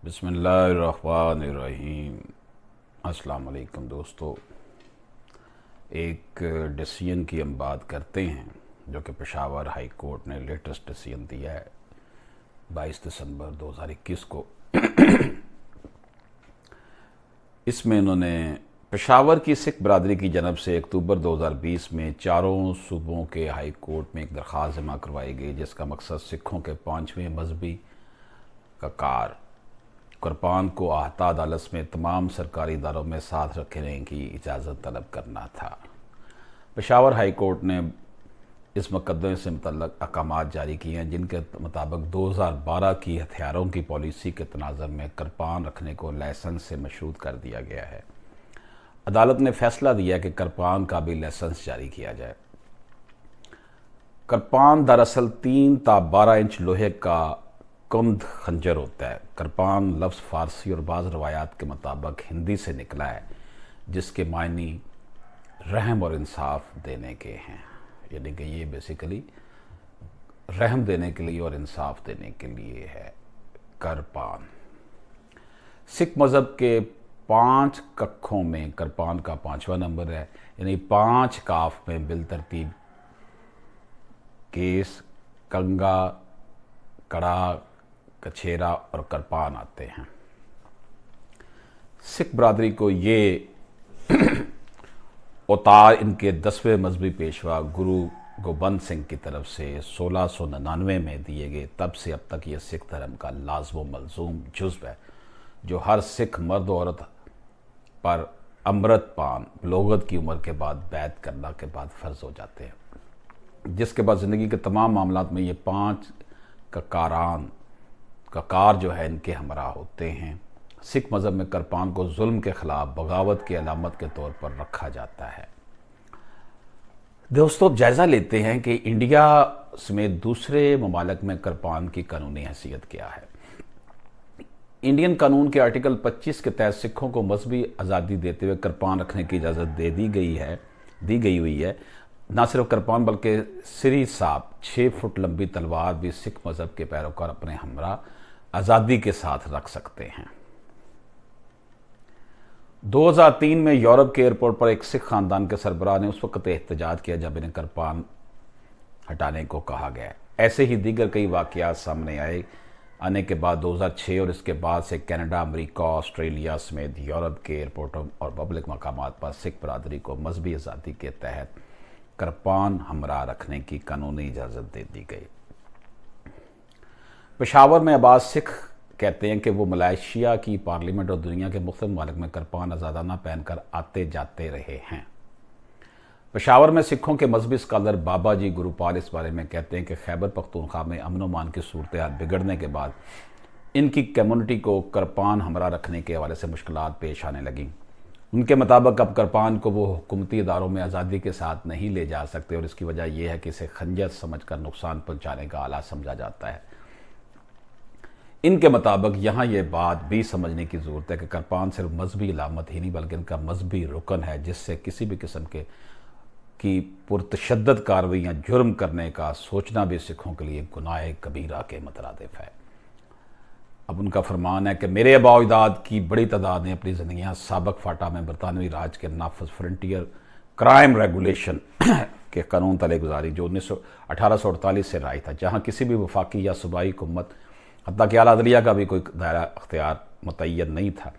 बिस्मिल्लाहिर्रहमानिर्रहीम। अस्सलाम वालेकुम दोस्तों। एक डिसीजन की हम बात करते हैं जो कि पेशावर हाई कोर्ट ने लेटेस्ट डिसीजन दिया है 22 दिसंबर 2021 को। इसमें इन्होंने पेशावर की सिख बरदरी की जनब से अक्टूबर 2020 में चारों सूबों के हाई कोर्ट में एक दरख्वास्त जमा करवाई गई, जिसका मकसद सिखों के 5वें मजहबी ककार कुर्बान को आहता अदालत में तमाम सरकारी इदारों में साथ रखने की इजाज़त तलब करना था। पेशावर हाई कोर्ट ने इस मुकदमे से मुतल्लक अहकामात जारी किए हैं, जिनके मुताबिक 2012 की हथियारों की पॉलिसी के तनाज़ुर में कृपान रखने को लाइसेंस से मशरूत कर दिया गया है। अदालत ने फैसला दिया कि कृपान का भी लाइसेंस जारी किया जाए। कृपान दरअसल 3 ता 12 इंच लोहे का कुंद खंजर होता है। कृपान लफ्ज़ फ़ारसी और बाज़ रवायात के मुताबिक हिंदी से निकला है, जिसके मायने रहम और इंसाफ देने के हैं। यानी कि ये बेसिकली रहम देने के लिए और इंसाफ देने के लिए है। कृपान सिख मज़हब के 5 कक्षों में कृपान का 5वां नंबर है। यानी 5 काफ में बिल तरतीब केस, कंगा, कड़ा, कछेरा और कृपान आते हैं। सिख बरादरी को ये उतार इनके 10वें मजहबी पेशवा गुरु गोबंद सिंह की तरफ से 1699 में दिए गए। तब से अब तक ये सिख धर्म का लाज़िम मलज़ूम जुज़्व है, जो हर सिख मर्द औरत पर अमृत पान बलोगत की उम्र के बाद बैत करना के बाद फ़र्ज हो जाते हैं, जिसके बाद ज़िंदगी के तमाम मामलात में ये 5 ककार जो है इनके हमरा होते हैं। सिख मज़हब में कृपान को जुल्म के ख़िलाफ़ बगावत की अलामत के तौर पर रखा जाता है। दोस्तों, जायज़ा लेते हैं कि इंडिया समेत दूसरे ममालिक में कृपान की कानूनी हैसियत क्या है। इंडियन कानून के आर्टिकल 25 के तहत सिखों को मजहबी आज़ादी देते हुए कृपान रखने की इजाज़त दी गई हुई है। न सिर्फ कृपान बल्कि सिरी साहब 6 फुट लंबी तलवार भी सिख मज़हब के पैरोकार अपने हमरा आज़ादी के साथ रख सकते हैं। 2003 में यूरोप के एयरपोर्ट पर एक सिख खानदान के सरबराह ने उस वक्त एहतजाज किया जब इन्हें कृपान हटाने को कहा गया। ऐसे ही दीगर कई वाक़यात सामने आने के बाद 2006 और इसके बाद से कनाडा, अमेरिका, ऑस्ट्रेलिया समेत यूरोप के एयरपोर्टों और पब्लिक मकामात पर सिख बरादरी को मजहबी आज़ादी के तहत कृपान हमरा रखने की कानूनी इजाज़त दे दी गई। पेशावर में अब्बास सिख कहते हैं कि वो मलेशिया की पार्लियामेंट और दुनिया के मुख्तलिफ ममालिक में कृपान आज़ादाना पहनकर आते जाते रहे हैं। पेशावर में सिखों के मजहबी स्कॉलर बाबा जी गुरुपाल इस बारे में कहते हैं कि खैबर पख्तूनख्वा में अमन मान की सूरत हाल बिगड़ने के बाद इनकी कम्युनिटी को कृपान हमरा रखने के हवाले से मुश्किलात पेश आने लगीं। उनके मुताबिक अब कृपान को वो हुकूमती इदारों में आज़ादी के साथ नहीं ले जा सकते, और इसकी वजह यह है कि इसे खंजर समझकर नुकसान पहुंचाने का आला समझा जाता है। इनके मुताबिक यहाँ ये बात भी समझने की ज़रूरत है कि कृपान सिर्फ मजहबी अलामत ही नहीं बल्कि इनका मजहबी रुकन है, जिससे किसी भी किस्म की पुरतशद्दद कार्रवाइयाँ जुर्म करने का सोचना भी सिखों के लिए गुनाह कबीरा के मुतरादिफ है। अब उनका फरमान है कि मेरे आबा अजदाद की बड़ी तादाद ने अपनी ज़िंदगियाँ साबक फाटा में बरतानवी राज के नाफज फ्रंटियर क्राइम रेगुलेशन के कानून तले गुजारी, जो 1848 से राय था, जहाँ किसी भी वफाकी या सूबाई हुकूमत हत्ता कि आला अदलिया का भी कोई दायरा अख्तियार मुतय्यन नहीं था।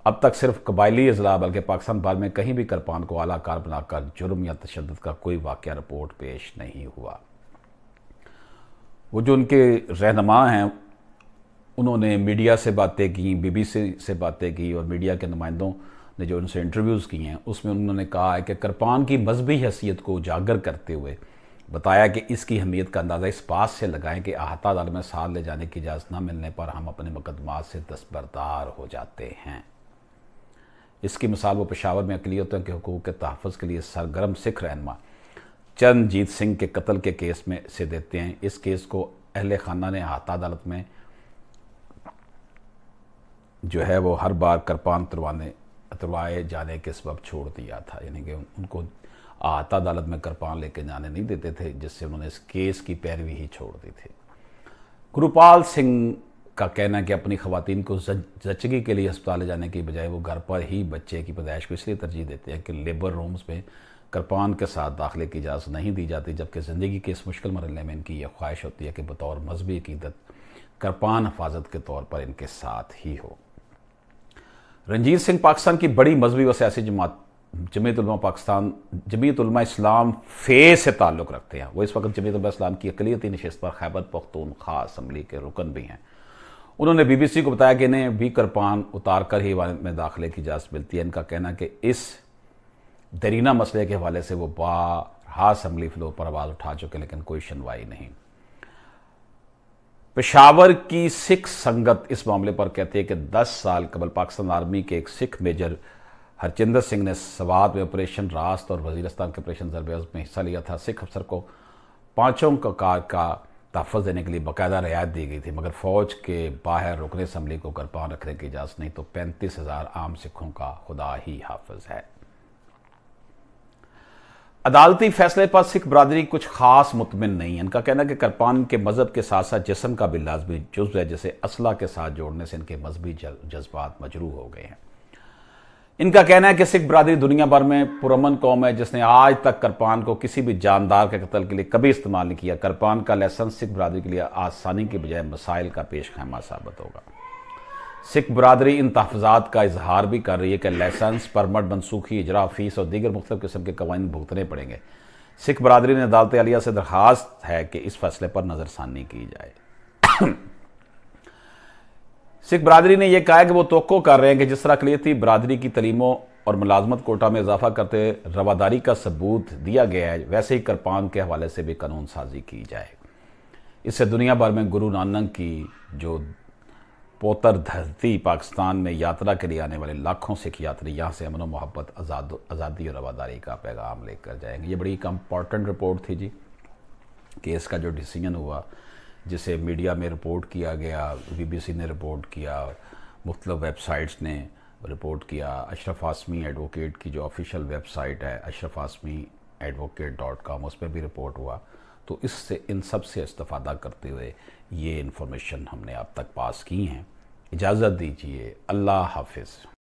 अब तक सिर्फ कबायली अजला बल्कि पाकिस्तान भर में कहीं भी कृपान को आला कार बनाकर जुर्म या तशद्दुद का कोई वाक़या रिपोर्ट पेश नहीं हुआ। वो जो उनके रहनुमा हैं उन्होंने मीडिया से बातें की, BBC से बातें की, और मीडिया के नुमाइंदों ने जो उनसे इंटरव्यूज़ किए हैं उसमें उन्होंने कहा है कि कृपान की मजहबी हैसियत को उजागर करते हुए बताया कि इसकी अहमियत का अंदाज़ा इस बात से लगाएं कि आहता अदालत में साथ ले जाने की इजाज़त न मिलने पर हम अपने मुकदमात से दस्तबरदार हो जाते हैं। इसकी मिसाल वो पेशावर में अक़लियतों के हुकूक़ के तहफ़्फ़ुज़ के लिए सरगर्म सिख रहनुमा चरणजीत सिंह के कत्ल के केस में से देते हैं। इस केस को अहले खाना ने आहता अदालत में जो है वो हर बार कृपान तुरवाए जाने के सबब छोड़ दिया था, यानी कि उनको आहता अदालत में कृपान लेके जाने नहीं देते थे, जिससे उन्होंने इस केस की पैरवी ही छोड़ दी थी। गुरुपाल सिंह का कहना है कि अपनी ख़वातीन को जचगी के लिए अस्पताल ले जाने की बजाय वो घर पर ही बच्चे की पैदाइश को इसलिए तरजीह देते हैं कि लेबर रूम्स में करपान के साथ दाखिले की इजाज़त नहीं दी जाती, जबकि ज़िंदगी के इस मुश्किल मरहले में इनकी यह ख्वाहिश होती है कि बतौर मजहबी अक़ीदत करपान हिफाजत के तौर पर इनके साथ ही हो। रंजीत सिंह पाकिस्तान की बड़ी मजहबी व सियासी जमात जमीयत उलमा पाकिस्तान, जमीयत उलमा इस्लाम फे से ताल्लुक़ रखते हैं। वो इस वक्त जमीयत उलमा इस्लाम की अक़लियती नशिस्त पर खैबर पख्तूनख्वा असम्बली के रुकन भी हैं। उन्होंने BBC को बताया कि इन्हें भी करपान उतार कर ही में दाखिले की इजाज़त मिलती है। इनका कहना है कि इस दरीना मसले के हवाले से वो बारहा असम्बली फ्लोर पर आवाज़ उठा चुके, लेकिन कोई सुनवाई नहीं। पेशावर की सिख संगत इस मामले पर कहती है कि 10 साल कबल पाकिस्तान आर्मी के एक सिख मेजर हरजिंदर सिंह ने सवात में ऑपरेशन रास्त और वजीरिस्तान के ऑपरेशन ज़रबेज़ में हिस्सा लिया था। सिख अफसर को 5 कार का तहफ़्फ़ुज़ देने के लिए बाकायदा रियायत दी गई थी, मगर फ़ौज के बाहर रुकने असम्बली को करपान रखने की इजाज़त नहीं, तो 35,000 आम सिखों का खुदा ही हाफिज है। अदालती फैसले पर सिख बरादरी कुछ खास मुतमिन नहीं है। इनका कहना है कि करपान के मज़हब के साथ साथ जिस्म का भी लाजमी जुज़्व है, जिसे असला के साथ जोड़ने से इनके मजहबी जज्बात मजरूह हो गए हैं। इनका कहना है कि सिख बरादरी दुनिया भर में पुरअमन कौम है, जिसने आज तक करपान को किसी भी जानदार के कत्ल के लिए कभी इस्तेमाल नहीं किया। करपान का लाइसेंस सिख बरादरी के लिए आसानी के बजाय मसाइल का पेश खैमा साबित होगा। सिख बरादरी इन तहफ़्फ़ुज़ात का इजहार भी कर रही है कि लाइसेंस, परमिट, मनसूखी, इजरा फीस और दीगर मुख्तलिफ किस्म के कवानीन भुगतने पड़ेंगे। सिख बरादरी ने अदालत आलिया से दरख्वास्त है कि इस फैसले पर नज़रसानी की जाए। सिख बरादरी ने यह कहा है कि वो तवक्को कर रहे हैं कि जिस तरह अक़लियती बरादरी की तलीमों और मुलाजमत कोटा में इजाफा करते रवादारी का सबूत दिया गया है, वैसे ही करपान के हवाले से भी कानून साजी की जाए। इससे दुनिया भर में गुरु नानक की जो पोतर धरती पाकिस्तान में यात्रा के लिए आने वाले लाखों सिख यात्री यहाँ से अमन व मोहब्बत, आज़ादी और रवादारी का पैगाम लेकर जाएंगे। ये बड़ी एक इम्पॉर्टेंट रिपोर्ट थी जी। केस का जो डिसीजन हुआ, जिसे मीडिया में रिपोर्ट किया गया, BBC ने रिपोर्ट किया, मुख्तलिफ वेबसाइट्स ने रिपोर्ट किया, अशरफ आसमी एडवोकेट की जो ऑफिशियल वेबसाइट है ashrafasmiadvocate.com, उस पर भी रिपोर्ट हुआ। तो इससे इन सब से इस्तेफादा करते हुए ये इन्फॉर्मेशन हमने आप तक पास की हैं। इजाज़त दीजिए, अल्लाह हाफिज़।